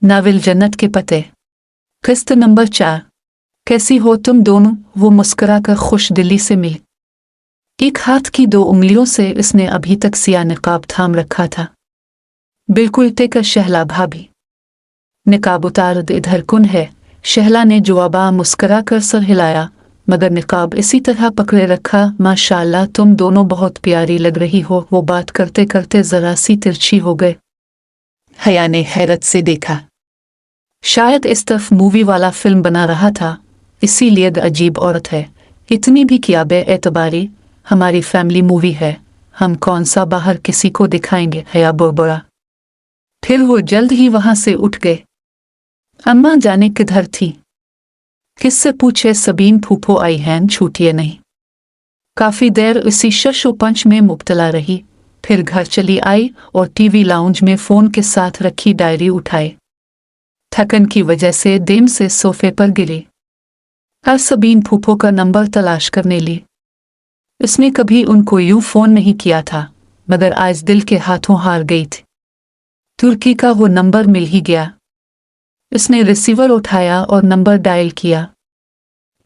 Novel जन्नत के पते। किस्त नंबर 4। कैसी हो तुम दोनों? वो मुस्कुराकर खुश दिली से मिली। एक हाथ की 2 उंगलियों से इसने अभी तक सिया निकाब थाम रखा था। बिल्कुल टेकर शहला भाभी, निकाब उतार दे, इधर कौन है? शहला ने जवाबा मुस्कुराकर सर हिलाया, मगर निकाब इसी तरह पकड़े रखा। माशाअल्लाह तुम दोनों बहुत प्यारी लग रही हो। वो बात करते करते जरा सी तिरछी हो गए। हया ने हैरत से देखा। शायद इस तरफ मूवी वाला फिल्म बना रहा था, इसीलिए अजीब औरत है। इतनी भी क्या बे-एतबारी, हमारी फैमिली मूवी है, हम कौन सा बाहर किसी को दिखाएंगे? हया बोबड़ा। फिर वो जल्द ही वहां से उठ गए। अम्मा जाने किधर थी? किससे पूछे? सबीन फूफो आई हैं, छूटिए नहीं। काफी देर इसी शशोपंच में मुब्तला रही, फिर घर चली आई और टीवी लाउंज में फोन के साथ रखी डायरी उठाए। थकन की वजह से देम से सोफे पर गिरी। हर सबीन फूफो का नंबर तलाश करने ली। इसने कभी उनको यूं फोन नहीं किया था, मगर आज दिल के हाथों हार गई थी। तुर्की का वो नंबर मिल ही गया। इसने रिसीवर उठाया और नंबर डायल किया।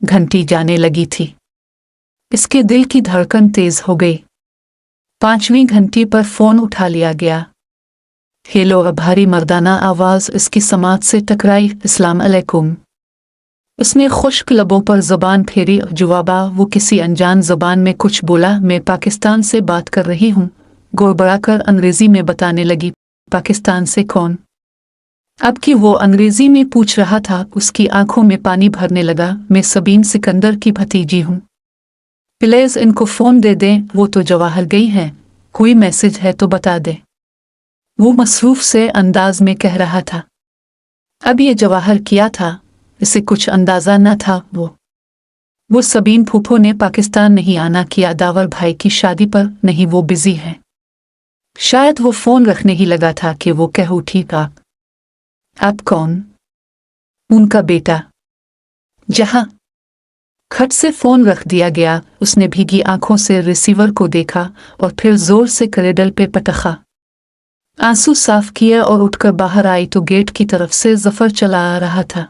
घंटी जाने लगी थी। इसके दिल की धड़कन तेज हो गई। 5वीं घंटी पर फोन उठा लिया गया। हेलो। भारी मर्दाना आवाज इसकी समात से टकराई। अस्सलाम अलैकुम। उसने खुश्क लबों पर जुबान फेरी। जवाबा वो किसी अनजान जुबान में कुछ बोला। मैं पाकिस्तान से बात कर रही हूँ। गोड़बड़ाकर अंग्रेजी में बताने लगी। पाकिस्तान से कौन? अब कि वो अंग्रेजी में पूछ रहा था, उसकी आंखों में पानी भरने लगा। मैं सबीन सिकंदर की भतीजी हूँ। प्लीज इनको फोन दे दें, वो तो जवाहर गई हैं। कोई मैसेज है तो बता दे, वो मसरूफ से अंदाज में कह रहा था। अब ये जवाहर किया था, इसे कुछ अंदाजा न था। वो सबीन फूफो ने पाकिस्तान नहीं आना किया दावर भाई की शादी पर। नहीं, वो बिजी है। शायद वो फोन रखने ही लगा था कि वो कह उठी, आप कौन? उनका बेटा। जहां खट से फोन रख दिया गया। उसने भीगी आंखों से रिसीवर को देखा और फिर जोर से करेडल पे पटखा। आंसू साफ किए और उठकर बाहर आई तो गेट की तरफ से जफर चला आ रहा था।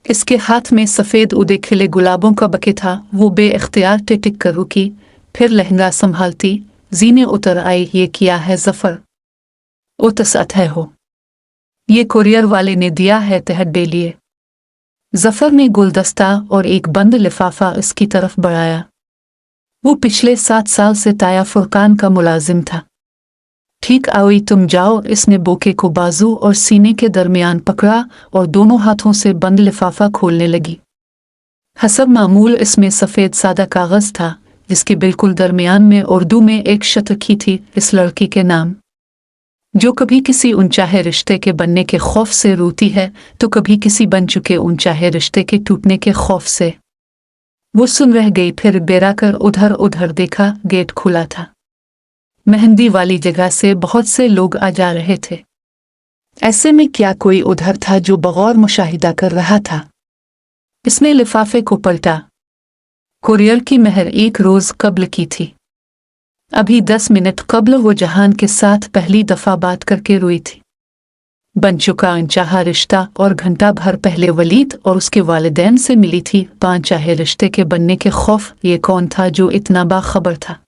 इसके हाथ में सफेद उदे खिले गुलाबों का बके था। वो बेइख्तियार टिक कर रुकी, फिर लहंगा संभालती जीने उतर आई। ये किया है जफर? ओ तसअत है हो, ये कुरियर वाले ने दिया है तहड्डे लिए। जफर ने गुलदस्ता और एक बंद लिफाफा इसकी तरफ बढ़ाया। वो पिछले 7 साल से ताया फुरकान का मुलाजिम था। ठीक आओ, तुम जाओ। इसने बोके को बाजू और सीने के दरमियान पकड़ा और दोनों हाथों से बंद लिफाफा खोलने लगी। हसब मामूल इसमें सफ़ेद सादा कागज़ था, जिसके बिल्कुल दरमियान में उर्दू में एक शत रखी थी, इस लड़की के नाम, जो कभी किसी अनचाहे रिश्ते के बनने के खौफ से रोती है तो कभी किसी बन चुके अनचाहे रिश्ते के टूटने के खौफ से। वो सुन रह गई, फिर बेरा कर उधर उधर देखा। गेट खुला था। मेहंदी वाली जगह से बहुत से लोग आ जा रहे थे। ऐसे में क्या कोई उधर था जो बगौर मुशाहिदा कर रहा था? इसने लिफाफे को पलटा। कुरियर की मेहर 1 रोज कब्ल की थी। अभी 10 मिनट कब्ल वो जहान के साथ पहली दफा बात करके रोई थी। बन चुका अनचाहा रिश्ता, और घंटा भर पहले वलीद और उसके वालिदैन से मिली थी। पांचाहे रिश्ते के बनने के खौफ। ये कौन था जो इतना बाखबर था?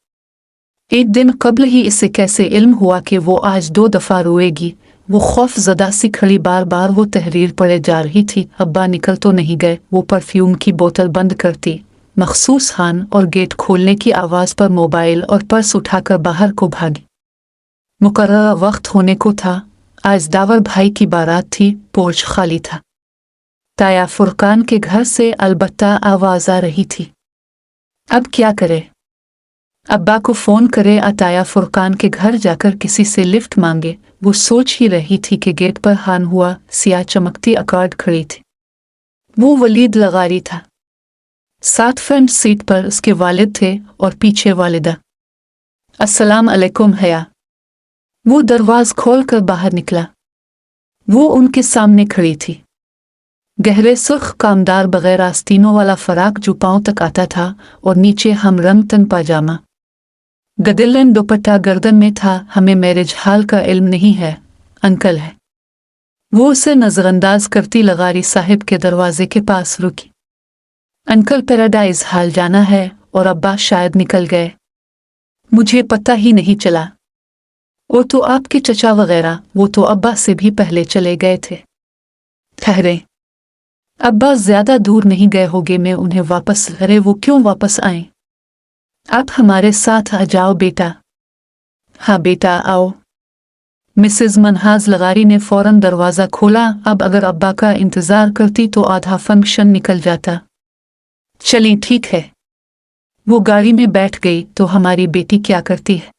एक दिन कब्ल ही इसे कैसे इल्म हुआ कि वो आज 2 दफा रोएगी? वो खौफ ज़दा सी खड़ी बार बार वो तहरीर पड़े जा रही थी। अब्बा निकल तो नहीं गए? वो परफ्यूम की बोतल बंद करती, मखसूस खान, और गेट खोलने की आवाज़ पर मोबाइल और पर्स उठाकर बाहर को भागी। मुकर्रर वक्त होने को था। आज दावर भाई की बारात थी। पोर्च खाली था। ताया फुरकान के घर से अलबत्ता आवाज़ आ रही थी। अब क्या करे? अब्बा को फ़ोन करे, ताया फुरकान के घर जाकर किसी से लिफ्ट मांगे? वो सोच ही रही थी कि गेट पर हान हुआ। सिया चमकती अकार्ड खड़ी थी। वो वलीद लगारी था। साथ फ्रंट सीट पर उसके वालिद थे और पीछे वालिदा। अस्सलाम अलैकुम हया। वो दरवाज़ खोलकर बाहर निकला। वो उनके सामने खड़ी थी। गहरे सुर्ख कामदार बगैर आस्तीनों वाला फराक जो पांव तक आता था, और नीचे हम रंग तंग पाजामा। गदिलन दुपट्टा गर्दन में था। हमें मैरिज हाल का इल्म नहीं है, अंकल है। वो उसे नजरअंदाज करती लगारी साहिब के दरवाजे के पास रुकी। अंकल पैराडाइज हाल जाना है और अब्बा शायद निकल गए, मुझे पता ही नहीं चला। वो तो आपके चचा वगैरह, वो तो अब्बा से भी पहले चले गए थे। ठहरे, अब्बा ज्यादा दूर नहीं गए होंगे, मैं उन्हें वापस। अरे वो क्यों वापस आए? आप हमारे साथ आ जाओ बेटा। हाँ बेटा आओ। मिसेज मनहाज लगारी ने फौरन दरवाजा खोला। अब अगर अब्बा का इंतजार करती तो आधा फंक्शन निकल जाता। चली ठीक है। वो गाड़ी में बैठ गई। तो हमारी बेटी क्या करती है?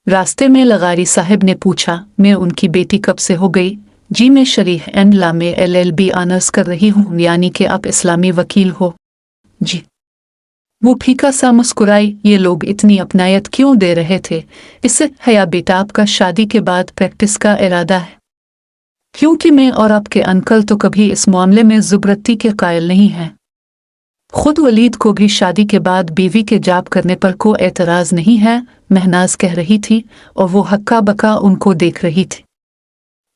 रास्ते में लगारी साहब ने पूछा। मैं उनकी बेटी कब से हो गई? जी मैं शरीह एंड ला में LLB ऑनर्स कर रही हूँ। यानी कि आप इस्लामी वकील हो? जी। वो फीका सा मुस्कुराई। ये लोग इतनी अपनायत क्यों दे रहे थे? इससे है या बेटा आपका शादी के बाद प्रैक्टिस का इरादा है? क्योंकि मैं और आपके अंकल तो कभी इस मामले में जुबरती के कायल नहीं हैं। खुद वलीद को भी शादी के बाद बीवी के जाब करने पर कोई एतराज नहीं है, महनाज कह रही थी और वो हक्का बक्का उनको देख रही थी।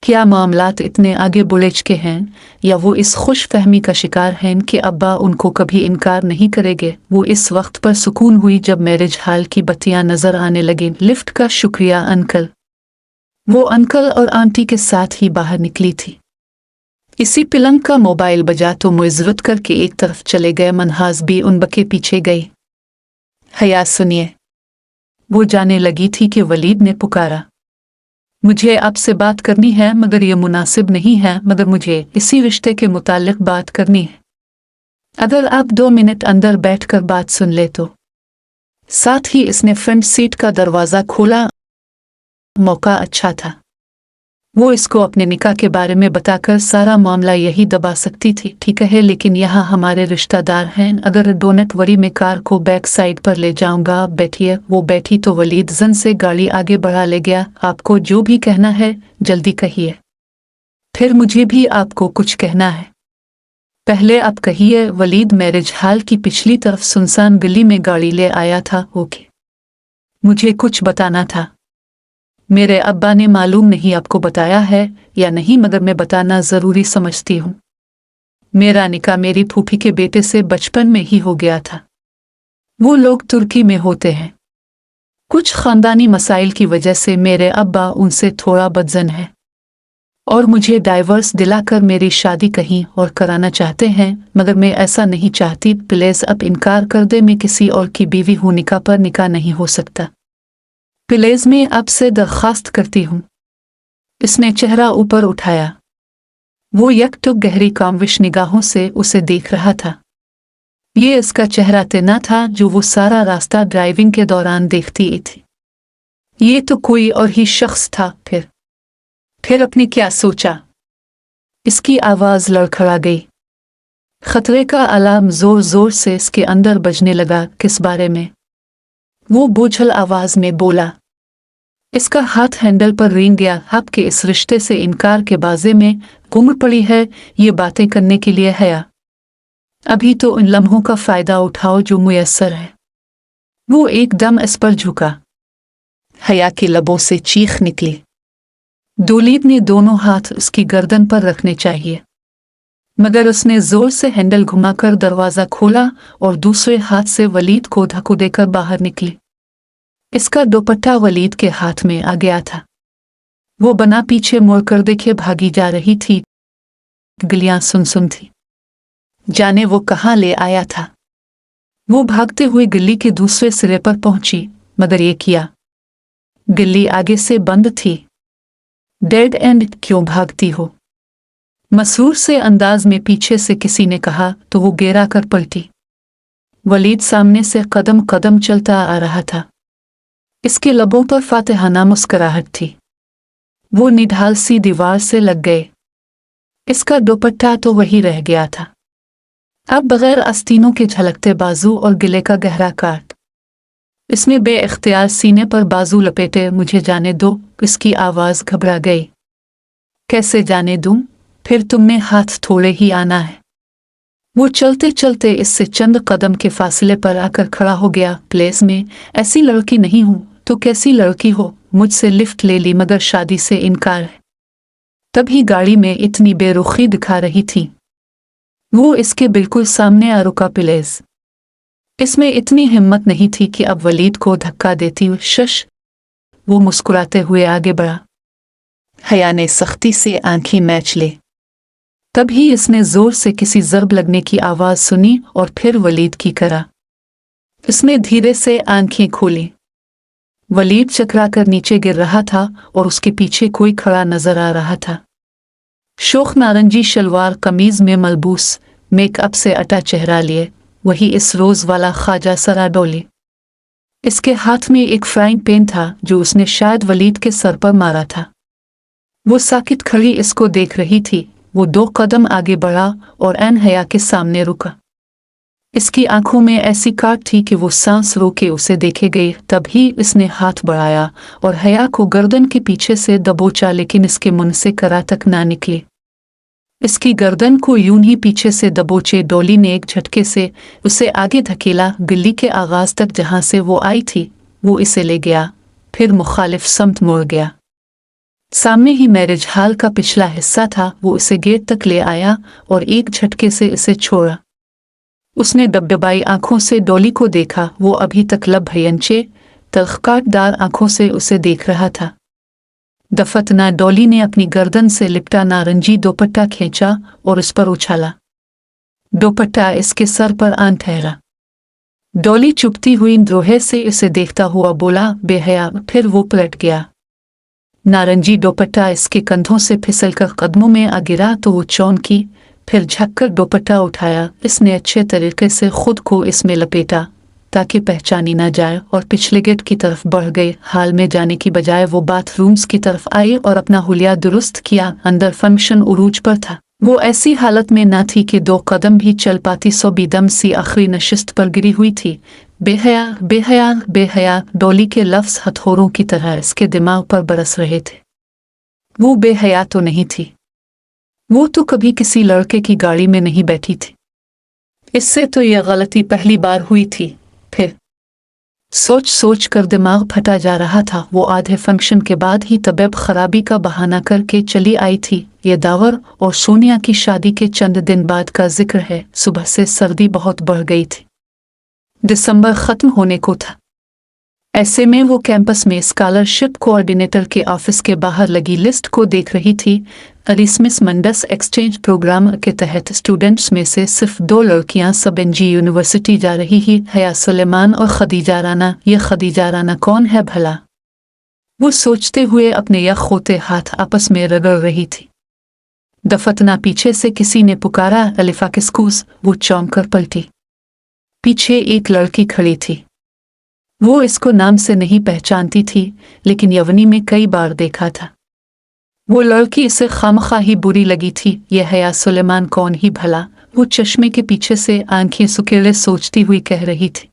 क्या मामलात इतने आगे बुलेच के हैं या वो इस खुश फहमी का शिकार हैं कि अब्बा उनको कभी इनकार नहीं करेंगे? वो इस वक्त पर सुकून हुई जब मैरिज हाल की बत्तियां नजर आने लगी। लिफ्ट का शुक्रिया अंकल। वो अंकल और आंटी के साथ ही बाहर निकली थी। इसी पिलंग का मोबाइल बजा तो मुइज़्ज़त करके एक तरफ चले गए। मनहाज भी उन बके पीछे गई। हया सुनिए। वो जाने लगी थी कि वलीद ने पुकारा। मुझे आपसे बात करनी है मगर ये मुनासिब नहीं है, मगर मुझे इसी रिश्ते के मुताल्लिक बात करनी है। अगर आप 2 मिनट अंदर बैठकर बात सुन ले तो। साथ ही इसने फ्रंट सीट का दरवाज़ा खोला। मौका अच्छा था। वो इसको अपने निकाह के बारे में बताकर सारा मामला यही दबा सकती थी। ठीक है लेकिन यहाँ हमारे रिश्तेदार हैं। अगर डोनट वरी में कार को बैक साइड पर ले जाऊंगा। आप बैठिए। वो बैठी तो वलीद जन से गाड़ी आगे बढ़ा ले गया। आपको जो भी कहना है जल्दी कहिए, फिर मुझे भी आपको कुछ कहना है। पहले आप कहिए। वलीद मैरिज हाल की पिछली तरफ सुनसान गली में गाड़ी ले आया था। ओके, मुझे कुछ बताना था। मेरे अब्बा ने मालूम नहीं आपको बताया है या नहीं, मगर मैं बताना ज़रूरी समझती हूँ। मेरा निकाह मेरी फूफी के बेटे से बचपन में ही हो गया था। वो लोग तुर्की में होते हैं। कुछ ख़ानदानी मसाइल की वजह से मेरे अब्बा उनसे थोड़ा बदजन है और मुझे डाइवर्स दिलाकर मेरी शादी कहीं और कराना चाहते हैं, मगर मैं ऐसा नहीं चाहती। प्लीज़ अब इनकार कर दे। मैं किसी और की बीवी हूँ। निकाह पर निकाह नहीं हो सकता। प्लीज़ मैं आपसे दरख्वास्त करती हूँ। इसने चेहरा ऊपर उठाया। वो यकटुक गहरी कामविश निगाहों से उसे देख रहा था। ये इसका चेहरा तेना था जो वो सारा रास्ता ड्राइविंग के दौरान देखती थी। ये तो कोई और ही शख्स था। फिर अपने क्या सोचा? इसकी आवाज़ लड़खड़ा गई। खतरे का अलार्म जोर जोर से इसके अंदर बजने लगा। किस बारे में? वो बोझल आवाज में बोला। इसका हाथ हैंडल पर रेंग गया। आपके इस रिश्ते से इनकार के बाजे में गुम पड़ी है ये बातें करने के लिए हया। अभी तो इन लम्हों का फायदा उठाओ जो मुयस्सर है। वो एकदम इस पर झुका। हया की लबों से चीख निकली। दोलीद ने दोनों हाथ उसकी गर्दन पर रखने चाहिए, मगर उसने जोर से हैंडल घुमाकर दरवाजा खोला और दूसरे हाथ से वलीद को धक्का देकर बाहर निकली। इसका दुपट्टा वलीद के हाथ में आ गया था। वो बना पीछे मुड़कर देखे भागी जा रही थी। गलियां सुनसुन थी। जाने वो कहाँ ले आया था। वो भागते हुए गली के दूसरे सिरे पर पहुंची, मगर ये किया। गली आगे से बंद थी। डेड एंड क्यों भागती हो? मसरूर से अंदाज में पीछे से किसी ने कहा तो वो गेरा कर पलटी। वलीद सामने से कदम कदम चलता आ रहा था। इसके लबों पर फातिहाना मुस्कुराहट थी। वो निढाल सी दीवार से लग गए। इसका दुपट्टा तो वही रह गया था, अब बगैर आस्तीनों के झलकते बाजू और गिले का गहरा काट। इसने बेइख्तियार सीने पर बाजू लपेटे। मुझे जाने दो। इसकी आवाज़ घबरा गई। कैसे जाने दूं? फिर तुमने हाथ थोड़े ही आना है। वो चलते चलते इससे चंद कदम के फासले पर आकर खड़ा हो गया। प्लेस में ऐसी लड़की नहीं हूं तो कैसी लड़की हो? मुझसे लिफ्ट ले ली मगर शादी से इनकार है। तभी गाड़ी में इतनी बेरुखी दिखा रही थी। वो इसके बिल्कुल सामने आ रुका। प्लीज। इसमें इतनी हिम्मत नहीं थी कि अब वलीद को धक्का देती। शश। वो मुस्कुराते हुए आगे बढ़ा। हया ने सख्ती से आंखें मैच ले। तभी इसने जोर से किसी ज़र्ब लगने की आवाज़ सुनी और फिर वलीद की करा। इसने धीरे से आंखें खोली। वलीद चकराकर नीचे गिर रहा था और उसके पीछे कोई खड़ा नजर आ रहा था। शोख नारंगी शलवार कमीज में मलबूस, मेकअप से अटा चेहरा लिए, वही इस रोज वाला ख्वाजा सरा डोली। इसके हाथ में एक फ्राइंग पैन था जो उसने शायद वलीद के सर पर मारा था। वो साकित खड़ी इसको देख रही थी। वो 2 कदम आगे बढ़ा और ऐन हया के सामने रुका। इसकी आंखों में ऐसी काट थी कि वो सांस रोके उसे देखे गई। तभी इसने हाथ बढ़ाया और हया को गर्दन के पीछे से दबोचा, लेकिन इसके मुंह से करा तक ना निकली। इसकी गर्दन को यूं ही पीछे से दबोचे डोली ने एक झटके से उसे आगे धकेला, गली के आगाज तक जहां से वो आई थी। वो इसे ले गया, फिर मुखालिफ समत मुड़ गया। सामने ही मैरिज हॉल का पिछला हिस्सा था। वो इसे गेट तक ले आया और एक झटके से इसे छोड़ा। उसने डबडबाई आंखों से डोली को देखा। वो अभी तक लबभयंचे तलखकाटदार आंखों से उसे देख रहा था। दफतना डोली ने अपनी गर्दन से लिपटा नारंगी दोपट्टा खींचा और उस पर उछाला। दोपट्टा इसके सर पर आन ठहरा। डोली चुपती हुई द्रोहे से इसे देखता हुआ बोला, बेहया। फिर वो पलट गया। नारंगी दोपट्टा इसके कंधों से फिसलकर कदमों में आ गिरा तो वो चौंकी, फिर झककर दोपट्टा उठाया। इसने अच्छे तरीके से खुद को इसमें लपेटा ताकि पहचानी ना जाए और पिछले गेट की तरफ बढ़ गई। हाल में जाने की बजाय वो बाथरूम्स की तरफ आई और अपना हुलिया दुरुस्त किया। अंदर फंक्शन उरूज पर था। वो ऐसी हालत में ना थी कि 2 कदम भी चल पाती। सो बेदम सी आखिरी नशिस्त पर गिरी हुई थी। बेहया, बेहया, बेहया। डोली के लफ्ज हथौड़ों की तरह इसके दिमाग पर बरस रहे थे। वो बेहया तो नहीं थी। वो तो कभी किसी लड़के की गाड़ी में नहीं बैठी थी। इससे तो यह गलती पहली बार हुई थी। फिर सोच सोच कर दिमाग फटा जा रहा था। वो आधे फंक्शन के बाद ही तबीयत खराबी का बहाना करके चली आई थी। ये दावर और सोनिया की शादी के चंद दिन बाद का जिक्र है। सुबह से सर्दी बहुत बढ़ गई थी। दिसंबर खत्म होने को था। ऐसे में वो कैंपस में स्कॉलरशिप कोऑर्डिनेटर के ऑफिस के बाहर लगी लिस्ट को देख रही थी। अरिस्मिस मंडस एक्सचेंज प्रोग्राम के तहत स्टूडेंट्स में से सिर्फ 2 लड़कियां सब एनजी यूनिवर्सिटी जा रही ही, हया सुलेमान और खदीजा राना। ये खदीजा राना कौन है भला? वो सोचते हुए अपने यख होते हाथ आपस में रगड़ रही थी। दफतना पीछे से किसी ने पुकारा, अलिफा किस्कूस। वो चौंक कर पलटी। पीछे एक लड़की खड़ी थी। वो इसको नाम से नहीं पहचानती थी, लेकिन यवनी में कई बार देखा था। वो लड़की इसे खामखा ही बुरी लगी थी। यह हया सुलेमान कौन ही भला? वो चश्मे के पीछे से आंखें सुकेले सोचती हुई कह रही थी।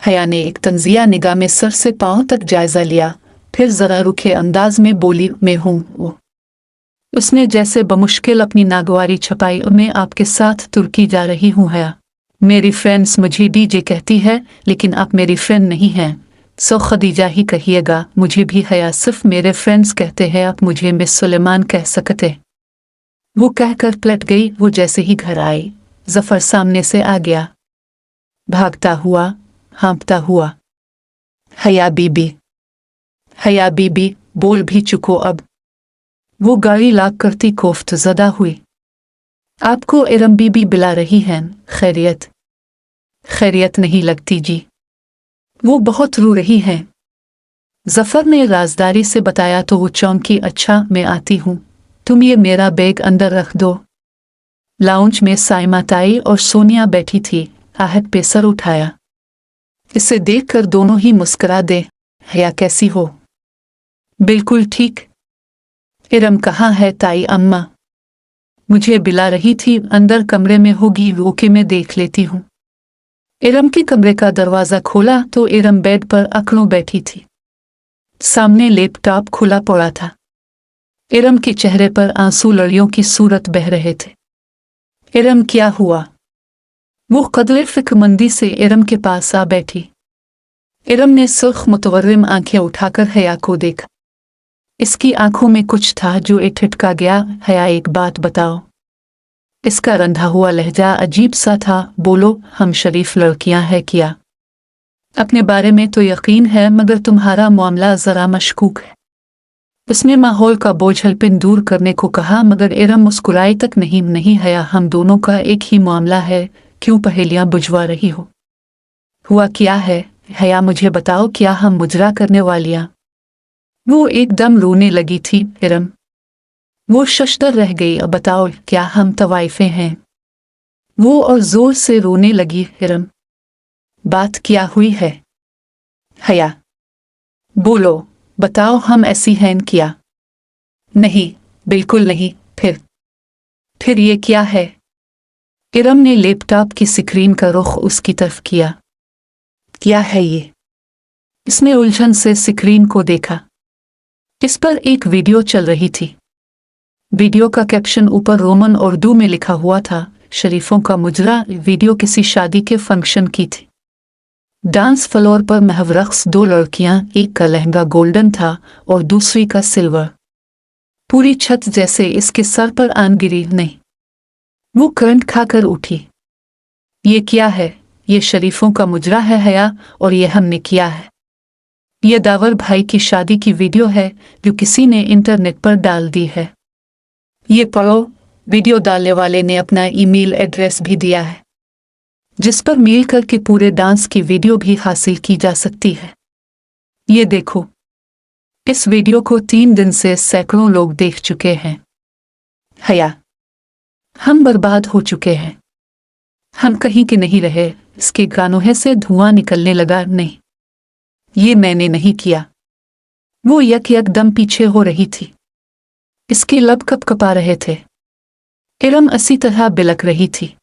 हया ने एक तंजिया निगाह में सर से पांव तक जायजा लिया, फिर जरा रुखे अंदाज में बोली, मैं हूं वो। उसने जैसे बमुश्किल अपनी नागवारी छपाई, मैं आपके साथ तुर्की जा रही हूं हया। मेरी फ्रेंड्स मुझे डीजे कहती है, लेकिन आप मेरी फ्रेंड नहीं हैं। सो खदीजा ही कहिएगा। मुझे भी हया सिर्फ मेरे फ्रेंड्स कहते हैं, आप मुझे मिस सुलेमान कह सकते। वो कहकर पलट गई। वो जैसे ही घर आई, जफर सामने से आ गया, भागता हुआ, हाँफता हुआ। हया बीबी, हया बीबी, बोल भी चुको अब। वो गाड़ी लाग करती कोफ्त ज़दा हुई। आपको इरम बीबी बुला रही हैं। खैरियत? खैरियत नहीं लगती जी। वो बहुत रो रही हैं। जफर ने राजदारी से बताया तो वो चौंकी। अच्छा, मैं आती हूँ। तुम ये मेरा बैग अंदर रख दो। लाउंज में साइमा ताई और सोनिया बैठी थी। आहत पे सर उठाया। इसे देखकर दोनों ही मुस्कुरा दे। हया कैसी हो? बिल्कुल ठीक। इरम कहाँ है ताई अम्मा? मुझे बुला रही थी, अंदर कमरे में होगी। रोके मैं देख लेती हूँ। इरम के कमरे का दरवाज़ा खोला तो इरम बेड पर अकड़ों बैठी थी। सामने लैपटॉप खुला पड़ा था। इरम के चेहरे पर आंसू लड़ियों की सूरत बह रहे थे। इरम क्या हुआ? वो कदरे फिक्रमंदी से इरम के पास आ बैठी। इरम ने सुर्ख मुतवर्रिम आंखें उठाकर हया को देखा। इसकी आंखों में कुछ था जो ठिठका गया। हया, एक बात बताओ। इसका रंधा हुआ लहजा अजीब सा था। बोलो, हम शरीफ लड़कियां हैं क्या? अपने बारे में तो यकीन है, मगर तुम्हारा मामला जरा मशकूक है। उसने माहौल का बोझलपन दूर करने को कहा, मगर इरम मुस्कुराई तक नहीं। नहीं हया, हम दोनों का एक ही मामला है, क्यों पहेलियां बुझवा रही हो? हुआ क्या है हया, मुझे बताओ, क्या हम मुजरा करने वालियां? वो एकदम रोने लगी थी। इरम, वो शशदर रह गई। अब बताओ, क्या हम तवाइफे हैं? वो और जोर से रोने लगी। इरम, बात क्या हुई है? हया, बोलो, बताओ, हम ऐसी हैं क्या? नहीं, बिल्कुल नहीं। फिर ये क्या है? इरम ने लैपटॉप की स्क्रीन का रुख उसकी तरफ किया। क्या है ये? इसने उलझन से स्क्रीन को देखा। इस पर एक वीडियो चल रही थी। वीडियो का कैप्शन ऊपर रोमन उर्दू में लिखा हुआ था, शरीफों का मुजरा। वीडियो किसी शादी के फंक्शन की थी। डांस फ्लोर पर महव रक्स दो लड़कियां, एक का लहंगा गोल्डन था और दूसरी का सिल्वर। पूरी छत जैसे इसके सर पर आन गिरी। नहीं, वो करंट खाकर उठी। ये क्या है? ये शरीफों का मुजरा है हया, और ये हमने किया है। ये दावर भाई की शादी की वीडियो है जो किसी ने इंटरनेट पर डाल दी है। ये पढ़ो, वीडियो डालने वाले ने अपना ईमेल एड्रेस भी दिया है, जिस पर मेल करके पूरे डांस की वीडियो भी हासिल की जा सकती है। ये देखो, इस वीडियो को 3 दिन से सैकड़ों लोग देख चुके हैं। हया, हम बर्बाद हो चुके हैं। हम कहीं के नहीं रहे। इसके गानों से धुआं निकलने लगा। नहीं, ये मैंने नहीं किया। वो एकदम पीछे हो रही थी। इसके लब कपकपा रहे थे। इरम इसी तरह बिलक रही थी।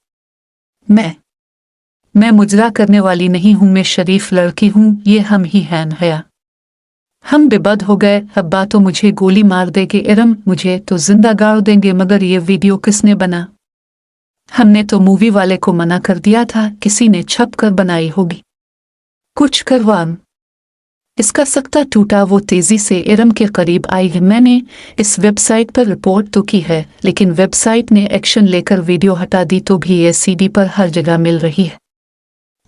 मैं मुजरा करने वाली नहीं हूं, मैं शरीफ लड़की हूं। ये हम ही हैं हया। हम बेबद हो गए। अब्बा तो मुझे गोली मार देंगे। इरम, मुझे तो जिंदा गाड़ देंगे। मगर ये वीडियो किसने बना? हमने तो मूवी वाले को मना कर दिया था। किसी ने छप कर बनाई होगी। कुछ करवाम। इसका सख्ता टूटा। वो तेजी से इरम के करीब आई। मैंने इस वेबसाइट पर रिपोर्ट तो की है, लेकिन वेबसाइट ने एक्शन लेकर वीडियो हटा दी। तो भी ये सीडी पर हर जगह मिल रही है।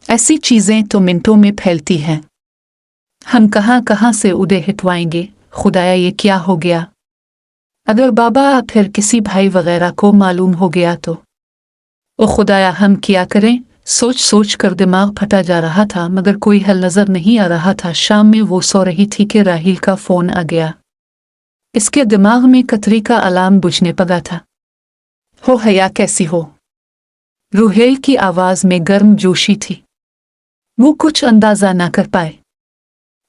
ऐसी चीजें तो मिनटों में फैलती हैं। हम कहां कहां से उड़े हटवाएंगे। खुदाया, ये क्या हो गया? अगर बाबा फिर किसी भाई वगैरह को मालूम हो गया तो? ओ खुदाया, हम क्या करें? सोच सोच कर दिमाग फटा जा रहा था, मगर कोई हल नजर नहीं आ रहा था। शाम में वो सो रही थी कि राहिल का फोन आ गया। इसके दिमाग में कतरी का अलार्म बुझने पड़ा था। हो हया, कैसी हो? रूहेल की आवाज में गर्म जोशी थी। वो कुछ अंदाजा ना कर पाए।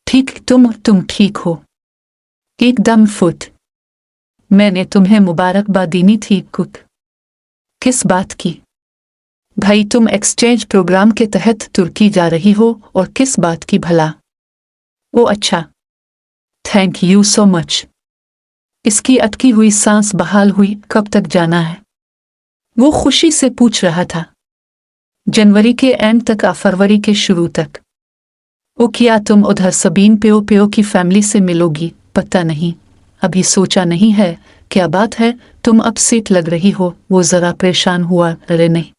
ठीक, तुम ठीक हो? एकदम फुट। मैंने तुम्हें मुबारकबाद देनी थी। कुक, किस बात की? भाई, तुम एक्सचेंज प्रोग्राम के तहत तुर्की जा रही हो। और किस बात की भला? ओ अच्छा, थैंक यू सो मच। इसकी अटकी हुई सांस बहाल हुई। कब तक जाना है? वो खुशी से पूछ रहा था। जनवरी के एंड तक या फरवरी के शुरू तक। ओ, क्या तुम उधर सबीन पेयो की फैमिली से मिलोगी? पता नहीं, अभी सोचा नहीं है। क्या बात है, तुम अपसेट लग रही हो? वो जरा परेशान हुआ। अरे नहीं।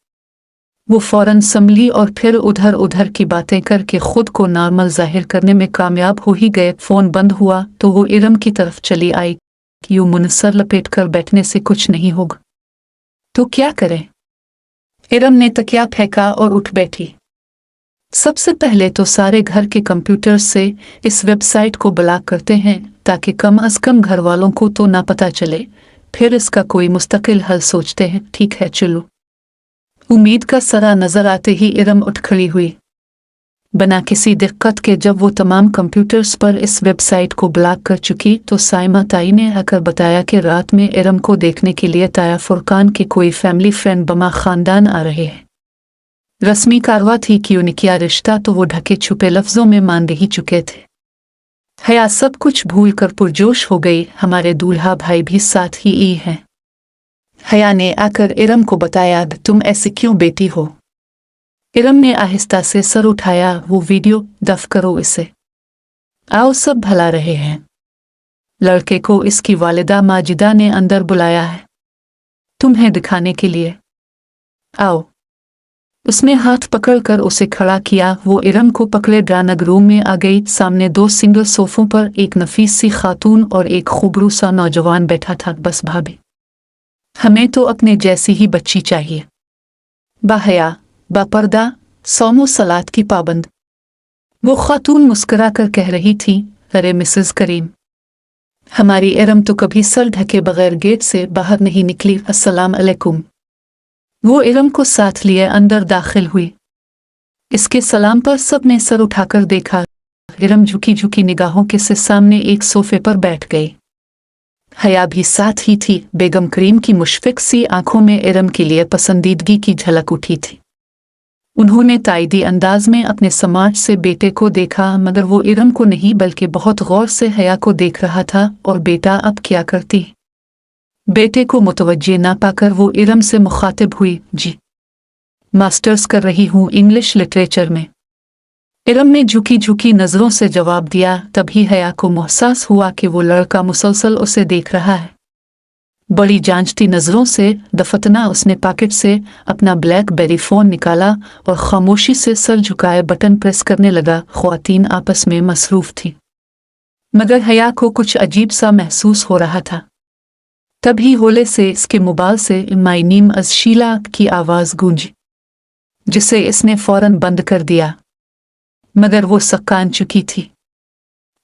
वो फौरन संभली और फिर उधर उधर की बातें करके खुद को नॉर्मल जाहिर करने में कामयाब हो ही गए। फोन बंद हुआ तो वो इरम की तरफ चली आई कि यूं मुनसर लपेट कर बैठने से कुछ नहीं होगा। तो क्या करें? इरम ने तकिया फेंका और उठ बैठी। सबसे पहले तो सारे घर के कंप्यूटर से इस वेबसाइट को ब्लॉक करते हैं, ताकि कम अज कम घर वालों को तो ना पता चले। फिर इसका कोई मुस्तकिल हल सोचते हैं। ठीक है, चलो। उम्मीद का सरा नजर आते ही इरम उठ खड़ी हुई। बना किसी दिक्कत के जब वो तमाम कंप्यूटर्स पर इस वेबसाइट को ब्लॉक कर चुकी, तो साइमा ताई ने आकर बताया कि रात में इरम को देखने के लिए ताया फुरकान के कोई फैमिली फ्रेंड बमा खानदान आ रहे हैं। रस्मी कारवा थी कि उनका रिश्ता तो वो ढके छुपे लफ्जों में मान ही चुके थे। हया सब कुछ भूल कर पुरजोश हो गई। हमारे दूल्हा भाई भी साथ ही हैं। हया ने आकर इरम को बताया, तुम ऐसे क्यों बेटी हो? इरम ने आहिस्ता से सर उठाया। वो वीडियो दफ करो इसे। आओ, सब भला रहे हैं। लड़के को इसकी वालिदा माजिदा ने अंदर बुलाया है, तुम्हें दिखाने के लिए, आओ। उसने हाथ पकड़कर उसे खड़ा किया। वो इरम को पकड़े ड्राइंग रूम में आ गई। सामने 2 सिंगल सोफों पर एक नफीस सी खातून और एक खूबरू सा नौजवान बैठा था। बस भाभी, हमें तो अपने जैसी ही बच्ची चाहिए, बाहया, बापर्दा, सौमो सलात की पाबंद। वो खातून मुस्कुरा कर कह रही थी, अरे मिसेस करीम, हमारी इरम तो कभी सर ढके बगैर गेट से बाहर नहीं निकली। अस्सलाम अलैकुम। वो इरम को साथ लिए अंदर दाखिल हुई। इसके सलाम पर सब ने सर उठाकर देखा। इरम झुकी झुकी निगाहों के से सामने एक सोफे पर बैठ गई। हया भी साथ ही थी। बेगम करीम की मुशफिक सी आंखों में इरम के लिए पसंदीदगी की झलक उठी थी। उन्होंने ताइदी अंदाज में अपने समाज से बेटे को देखा, मगर वो इरम को नहीं बल्कि बहुत गौर से हया को देख रहा था। और बेटा अब क्या करती? बेटे को मुतवज्जे ना पाकर वो इरम से मुखातिब हुई, जी, मास्टर्स कर रही हूँ इंग्लिश लिटरेचर में। इरम ने झुकी झुकी नजरों से जवाब दिया। तभी हया को महसूस हुआ कि वो लड़का मुसलसल उसे देख रहा है। बड़ी जांचती नजरों से दफतना उसने पॉकेट से अपना ब्लैकबेरी फोन निकाला और खामोशी से सर झुकाए बटन प्रेस करने लगा। ख्वातीन आपस में मसरूफ थी, मगर हया को कुछ अजीब सा महसूस हो रहा था। तभी होले से इसके मोबाइल से माय नेम इज शीला की आवाज गूंजी, जिसे इसने फौरन बंद कर दिया, मगर वो सकान चुकी थी।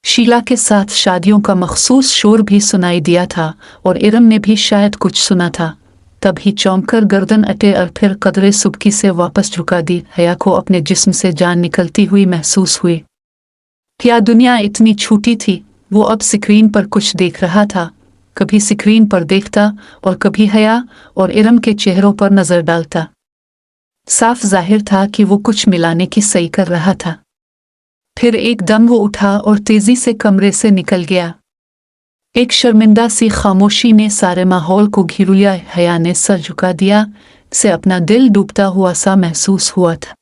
शीला के साथ शादियों का मखसूस शोर भी सुनाई दिया था और इरम ने भी शायद कुछ सुना था। तभी चौंक कर गर्दन अटे और फिर कदरे सुबकी से वापस झुका दी। हया को अपने जिस्म से जान निकलती हुई महसूस हुई। क्या दुनिया इतनी छोटी थी? वो अब स्क्रीन पर कुछ देख रहा था। कभी स्क्रीन पर देखता और कभी हया और इरम के चेहरों पर नजर डालता। साफ जाहिर था कि वो कुछ मिलाने की सही कर रहा था। फिर एकदम वो उठा और तेजी से कमरे से निकल गया। एक शर्मिंदा सी खामोशी ने सारे माहौल को घेर लिया। हया ने सर झुका दिया, से अपना दिल डूबता हुआ सा महसूस हुआ था।